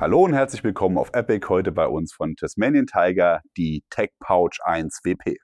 Hallo und herzlich willkommen auf Epic, heute bei uns von Tasmanian Tiger, die Tech Pouch 1 WP.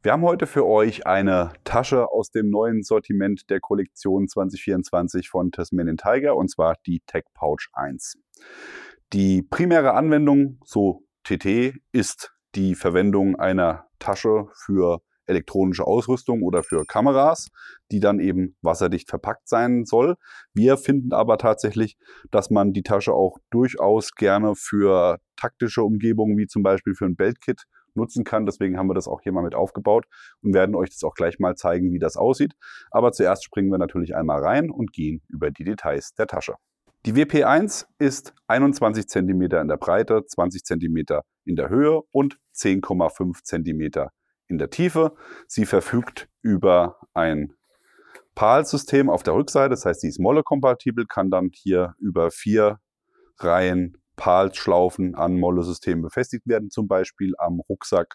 Wir haben heute für euch eine Tasche aus dem neuen Sortiment der Kollektion 2024 von Tasmanian Tiger, und zwar die Tech Pouch 1. Die primäre Anwendung, so TT, ist die Verwendung einer Tasche für elektronische Ausrüstung oder für Kameras, die dann eben wasserdicht verpackt sein soll. Wir finden aber tatsächlich, dass man die Tasche auch durchaus gerne für taktische Umgebungen, wie zum Beispiel für ein Beltkit, nutzen kann. Deswegen haben wir das auch hier mal mit aufgebaut und werden euch das auch gleich mal zeigen, wie das aussieht. Aber zuerst springen wir natürlich einmal rein und gehen über die Details der Tasche. Die WP1 ist 21 cm in der Breite, 20 cm in der Höhe und 10,5 cm in der Tiefe. Sie verfügt über ein PAL-System auf der Rückseite, das heißt, sie ist Molle-kompatibel, kann dann hier über 4 Reihen PAL-Schlaufen an Molle-Systemen befestigt werden, zum Beispiel am Rucksack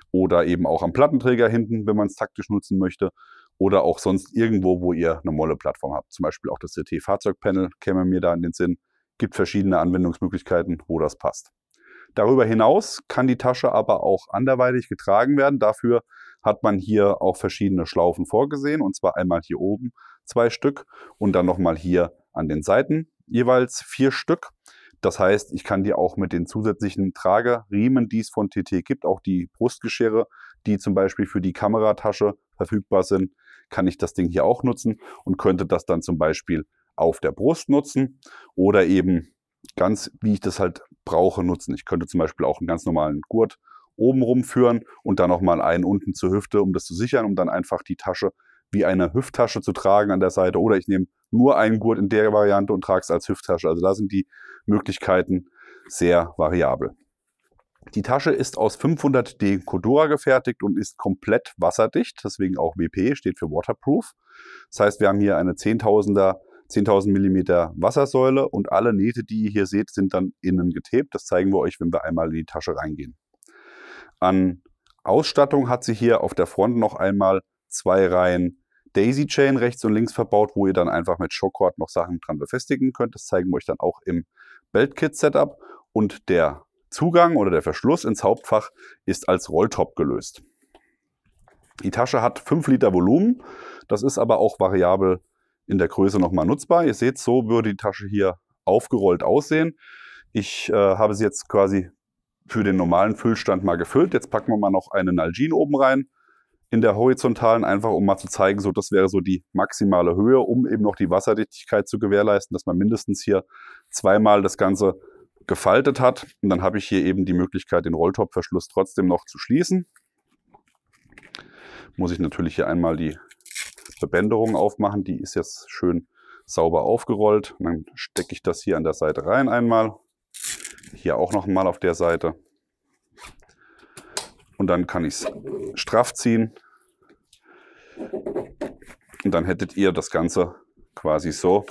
oder eben auch am Plattenträger hinten, wenn man es taktisch nutzen möchte, oder auch sonst irgendwo, wo ihr eine Molle-Plattform habt. Zum Beispiel auch das CT-Fahrzeugpanel käme mir da in den Sinn. Gibt verschiedene Anwendungsmöglichkeiten, wo das passt. Darüber hinaus kann die Tasche aber auch anderweitig getragen werden. Dafür hat man hier auch verschiedene Schlaufen vorgesehen, und zwar einmal hier oben 2 Stück und dann nochmal hier an den Seiten jeweils 4 Stück. Das heißt, ich kann die auch mit den zusätzlichen Trageriemen, die es von TT gibt, auch die Brustgeschirre, die zum Beispiel für die Kameratasche verfügbar sind, kann ich das Ding hier auch nutzen und könnte das dann zum Beispiel auf der Brust nutzen oder eben ganz, wie ich das halt brauche, nutzen. Ich könnte zum Beispiel auch einen ganz normalen Gurt oben rumführen und dann nochmal einen unten zur Hüfte, um das zu sichern, um dann einfach die Tasche wie eine Hüfttasche zu tragen an der Seite. Oder ich nehme nur einen Gurt in der Variante und trage es als Hüfttasche. Also da sind die Möglichkeiten sehr variabel. Die Tasche ist aus 500D Cordura gefertigt und ist komplett wasserdicht, deswegen auch WP, steht für Waterproof. Das heißt, wir haben hier eine 10.000 mm Wassersäule und alle Nähte, die ihr hier seht, sind dann innen getaped. Das zeigen wir euch, wenn wir einmal in die Tasche reingehen. An Ausstattung hat sie hier auf der Front noch einmal 2 Reihen Daisy Chain rechts und links verbaut, wo ihr dann einfach mit Shockcord noch Sachen dran befestigen könnt. Das zeigen wir euch dann auch im Beltkit-Setup. Und der Zugang oder der Verschluss ins Hauptfach ist als Rolltop gelöst. Die Tasche hat 5 Liter Volumen. Das ist aber auch variabel in der Größe nochmal nutzbar. Ihr seht, so würde die Tasche hier aufgerollt aussehen. Ich habe sie jetzt quasi für den normalen Füllstand mal gefüllt. Jetzt packen wir mal noch eine Nalgene oben rein in der horizontalen, einfach um mal zu zeigen, so das wäre so die maximale Höhe, um eben noch die Wasserdichtigkeit zu gewährleisten, dass man mindestens hier zweimal das Ganze gefaltet hat. Und dann habe ich hier eben die Möglichkeit, den Rolltopfverschluss trotzdem noch zu schließen. Muss ich natürlich hier einmal die Bebänderung aufmachen. Die ist jetzt schön sauber aufgerollt. Und dann stecke ich das hier an der Seite rein einmal. Hier auch noch mal auf der Seite. Und dann kann ich es straff ziehen. Und dann hättet ihr das Ganze quasi so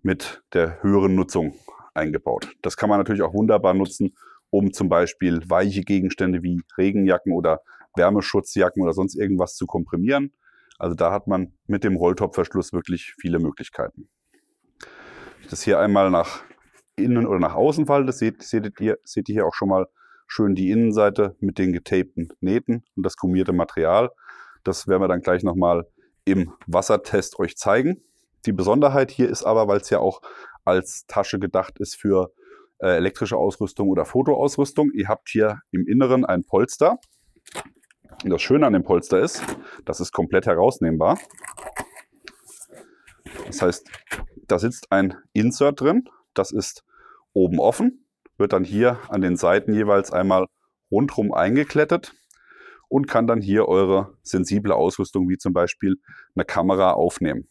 mit der höheren Nutzung eingebaut. Das kann man natürlich auch wunderbar nutzen, um zum Beispiel weiche Gegenstände wie Regenjacken oder Wärmeschutzjacken oder sonst irgendwas zu komprimieren. Also da hat man mit dem Rolltopfverschluss wirklich viele Möglichkeiten. Wenn ich das hier einmal nach innen oder nach außen falte, seht ihr hier auch schon mal schön die Innenseite mit den getapten Nähten und das gummierte Material. Das werden wir dann gleich nochmal im Wassertest euch zeigen. Die Besonderheit hier ist aber, weil es ja auch als Tasche gedacht ist für elektrische Ausrüstung oder Fotoausrüstung. Ihr habt hier im Inneren ein Polster. Und das Schöne an dem Polster ist, das ist komplett herausnehmbar. Das heißt, da sitzt ein Insert drin. Das ist oben offen, wird dann hier an den Seiten jeweils einmal rundherum eingeklettet und kann dann hier eure sensible Ausrüstung, wie zum Beispiel eine Kamera, aufnehmen.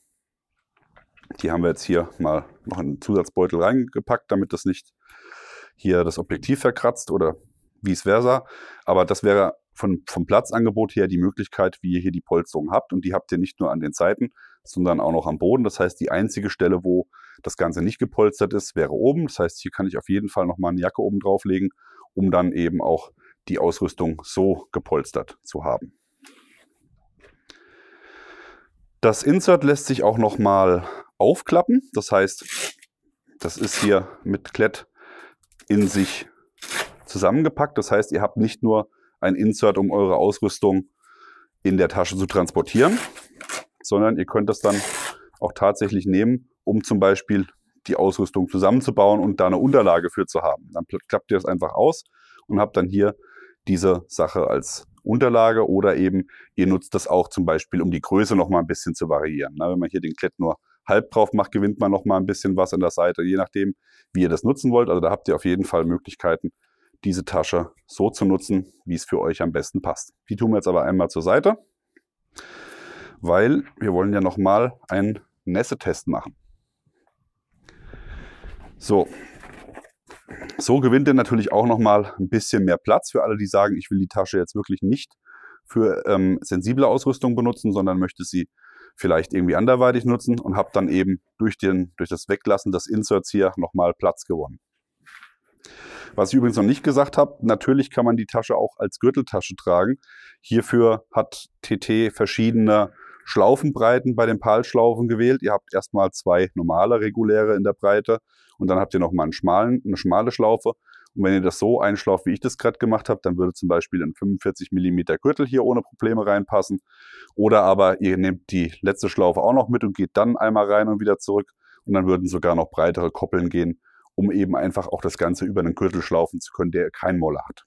Die haben wir jetzt hier mal noch in einen Zusatzbeutel reingepackt, damit das nicht hier das Objektiv verkratzt oder vice versa. Aber das wäre vom Platzangebot her die Möglichkeit, wie ihr hier die Polsterung habt. Und die habt ihr nicht nur an den Seiten, sondern auch noch am Boden. Das heißt, die einzige Stelle, wo das Ganze nicht gepolstert ist, wäre oben. Das heißt, hier kann ich auf jeden Fall nochmal eine Jacke oben drauflegen, um dann eben auch die Ausrüstung so gepolstert zu haben. Das Insert lässt sich auch nochmal aufklappen. Das heißt, das ist hier mit Klett in sich zusammengepackt. Das heißt, ihr habt nicht nur ein Insert, um eure Ausrüstung in der Tasche zu transportieren, sondern ihr könnt das dann auch tatsächlich nehmen, um zum Beispiel die Ausrüstung zusammenzubauen und da eine Unterlage für zu haben. Dann klappt ihr das einfach aus und habt dann hier diese Sache als Unterlage, oder eben ihr nutzt das auch zum Beispiel, um die Größe noch mal ein bisschen zu variieren. Na, wenn man hier den Klett nur halb drauf macht, gewinnt man noch mal ein bisschen was an der Seite, je nachdem, wie ihr das nutzen wollt. Also da habt ihr auf jeden Fall Möglichkeiten, diese Tasche so zu nutzen, wie es für euch am besten passt. Die tun wir jetzt aber einmal zur Seite, weil wir wollen ja noch mal einen Nässetest machen. So gewinnt ihr natürlich auch noch mal ein bisschen mehr Platz für alle, die sagen, ich will die Tasche jetzt wirklich nicht für sensible Ausrüstung benutzen, sondern möchte sie vielleicht irgendwie anderweitig nutzen, und habe dann eben durch das Weglassen des Inserts hier noch mal Platz gewonnen. Was ich übrigens noch nicht gesagt habe, natürlich kann man die Tasche auch als Gürteltasche tragen. Hierfür hat TT verschiedene Schlaufenbreiten bei den PAL-Schlaufen gewählt. Ihr habt erstmal 2 normale, reguläre in der Breite und dann habt ihr nochmal eine schmale Schlaufe. Und wenn ihr das so einschlauft, wie ich das gerade gemacht habe, dann würde zum Beispiel ein 45 mm Gürtel hier ohne Probleme reinpassen. Oder aber ihr nehmt die letzte Schlaufe auch noch mit und geht dann einmal rein und wieder zurück. Und dann würden sogar noch breitere Koppeln gehen, um eben einfach auch das Ganze über den Gürtel schlaufen zu können, der keinen Molle hat.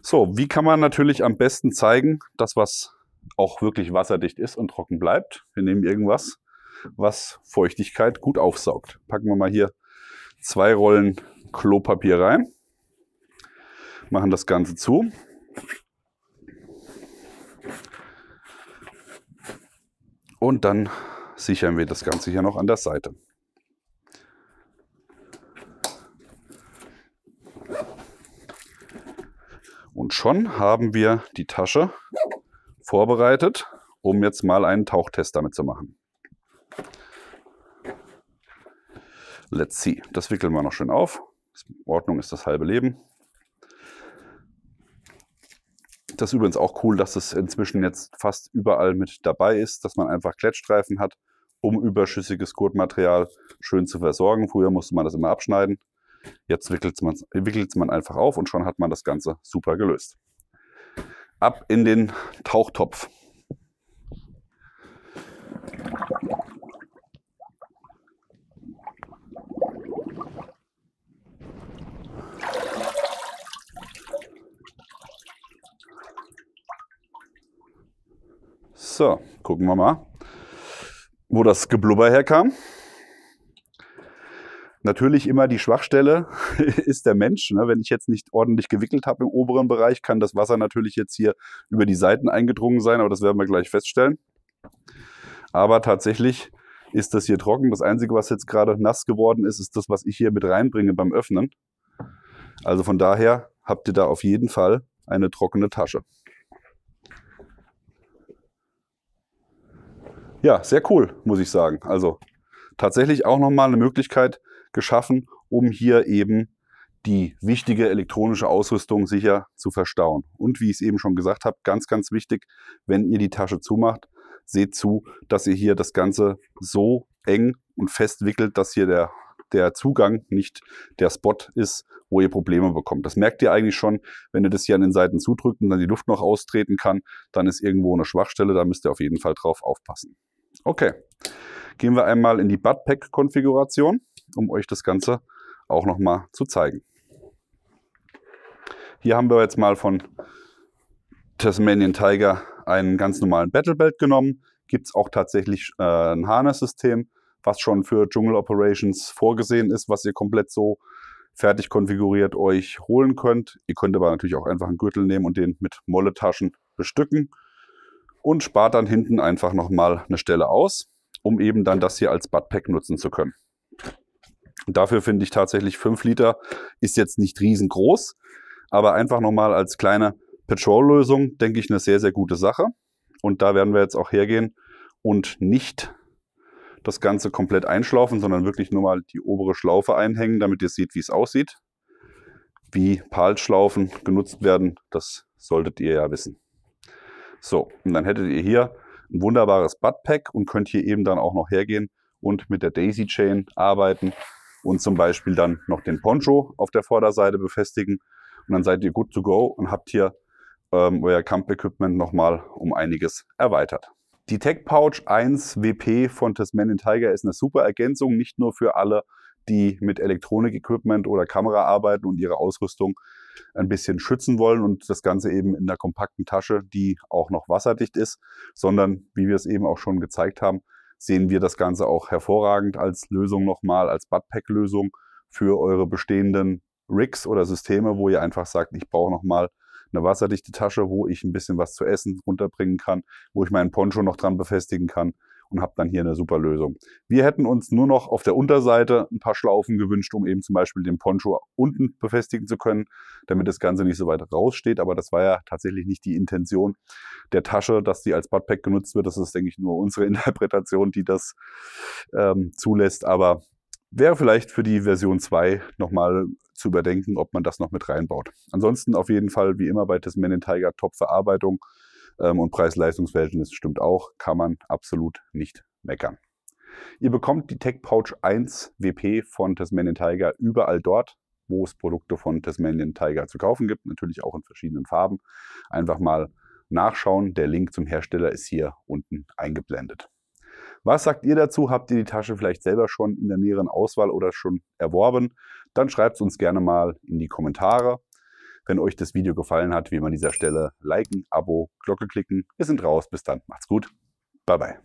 So, wie kann man natürlich am besten zeigen, dass was auch wirklich wasserdicht ist und trocken bleibt? Wir nehmen irgendwas, was Feuchtigkeit gut aufsaugt. Packen wir mal hier 2 Rollen Klopapier rein, machen das Ganze zu. Und dann sichern wir das Ganze hier noch an der Seite. Und schon haben wir die Tasche vorbereitet, um jetzt mal einen Tauchtest damit zu machen. Let's see. Das wickeln wir noch schön auf. Ordnung ist das halbe Leben. Das ist übrigens auch cool, dass es inzwischen jetzt fast überall mit dabei ist, dass man einfach Klettstreifen hat, um überschüssiges Gurtmaterial schön zu versorgen. Früher musste man das immer abschneiden. Jetzt wickelt man einfach auf und schon hat man das Ganze super gelöst. Ab in den Tauchtopf. So, gucken wir mal, wo das Geblubber herkam. Natürlich immer die Schwachstelle ist der Mensch. Wenn ich jetzt nicht ordentlich gewickelt habe im oberen Bereich, kann das Wasser natürlich jetzt hier über die Seiten eingedrungen sein, aber das werden wir gleich feststellen. Aber tatsächlich ist das hier trocken. Das Einzige, was jetzt gerade nass geworden ist, ist das, was ich hier mit reinbringe beim Öffnen. Also von daher habt ihr da auf jeden Fall eine trockene Tasche. Ja, sehr cool, muss ich sagen. Also tatsächlich auch nochmal eine Möglichkeit geschaffen, um hier eben die wichtige elektronische Ausrüstung sicher zu verstauen. Und wie ich es eben schon gesagt habe, ganz, ganz wichtig, wenn ihr die Tasche zumacht, seht zu, dass ihr hier das Ganze so eng und fest wickelt, dass hier der Zugang nicht der Spot ist, wo ihr Probleme bekommt. Das merkt ihr eigentlich schon, wenn ihr das hier an den Seiten zudrückt und dann die Luft noch austreten kann, dann ist irgendwo eine Schwachstelle, da müsst ihr auf jeden Fall drauf aufpassen. Okay, gehen wir einmal in die Buttpack-Konfiguration, um euch das Ganze auch nochmal zu zeigen. Hier haben wir jetzt mal von Tasmanian Tiger einen ganz normalen Battlebelt genommen. Gibt es auch tatsächlich ein Harness-System, was schon für Jungle Operations vorgesehen ist, was ihr komplett so fertig konfiguriert euch holen könnt. Ihr könnt aber natürlich auch einfach einen Gürtel nehmen und den mit Molletaschen bestücken und spart dann hinten einfach nochmal eine Stelle aus, um eben dann das hier als Buttpack nutzen zu können. Dafür finde ich tatsächlich 5 Liter ist jetzt nicht riesengroß, aber einfach nochmal als kleine Patrol-Lösung, denke ich, eine sehr, sehr gute Sache. Und da werden wir jetzt auch hergehen und nicht das Ganze komplett einschlaufen, sondern wirklich nur mal die obere Schlaufe einhängen, damit ihr seht, wie es aussieht. Wie PAL-Schlaufen genutzt werden, das solltet ihr ja wissen. So, und dann hättet ihr hier ein wunderbares Buttpack und könnt hier eben dann auch noch hergehen und mit der Daisy Chain arbeiten und zum Beispiel dann noch den Poncho auf der Vorderseite befestigen. Und dann seid ihr good to go und habt hier euer Camp-Equipment nochmal um einiges erweitert. Die Tech Pouch 1 WP von Tasmanian Tiger ist eine super Ergänzung, nicht nur für alle, die mit Elektronik-Equipment oder Kamera arbeiten und ihre Ausrüstung ein bisschen schützen wollen und das Ganze eben in einer kompakten Tasche, die auch noch wasserdicht ist, sondern, wie wir es eben auch schon gezeigt haben, sehen wir das Ganze auch hervorragend als Lösung nochmal, als Buttpack-Lösung für eure bestehenden Rigs oder Systeme, wo ihr einfach sagt, ich brauche nochmal eine wasserdichte Tasche, wo ich ein bisschen was zu essen runterbringen kann, wo ich meinen Poncho noch dran befestigen kann und habe dann hier eine super Lösung. Wir hätten uns nur noch auf der Unterseite ein paar Schlaufen gewünscht, um eben zum Beispiel den Poncho unten befestigen zu können, damit das Ganze nicht so weit raussteht. Aber das war ja tatsächlich nicht die Intention der Tasche, dass die als Buttpack genutzt wird. Das ist, denke ich, nur unsere Interpretation, die das zulässt. Aber wäre vielleicht für die Version 2 nochmal zu überdenken, ob man das noch mit reinbaut. Ansonsten auf jeden Fall, wie immer bei Tasmanian Tiger, Top-Verarbeitung und Preis-Leistungs-Verhältnis stimmt auch, kann man absolut nicht meckern. Ihr bekommt die Tech Pouch 1 WP von Tasmanian Tiger überall dort, wo es Produkte von Tasmanian Tiger zu kaufen gibt, natürlich auch in verschiedenen Farben. Einfach mal nachschauen, der Link zum Hersteller ist hier unten eingeblendet. Was sagt ihr dazu? Habt ihr die Tasche vielleicht selber schon in der näheren Auswahl oder schon erworben? Dann schreibt es uns gerne mal in die Kommentare. Wenn euch das Video gefallen hat, wie immer an dieser Stelle liken, Abo, Glocke klicken. Wir sind raus. Bis dann. Macht's gut. Bye, bye.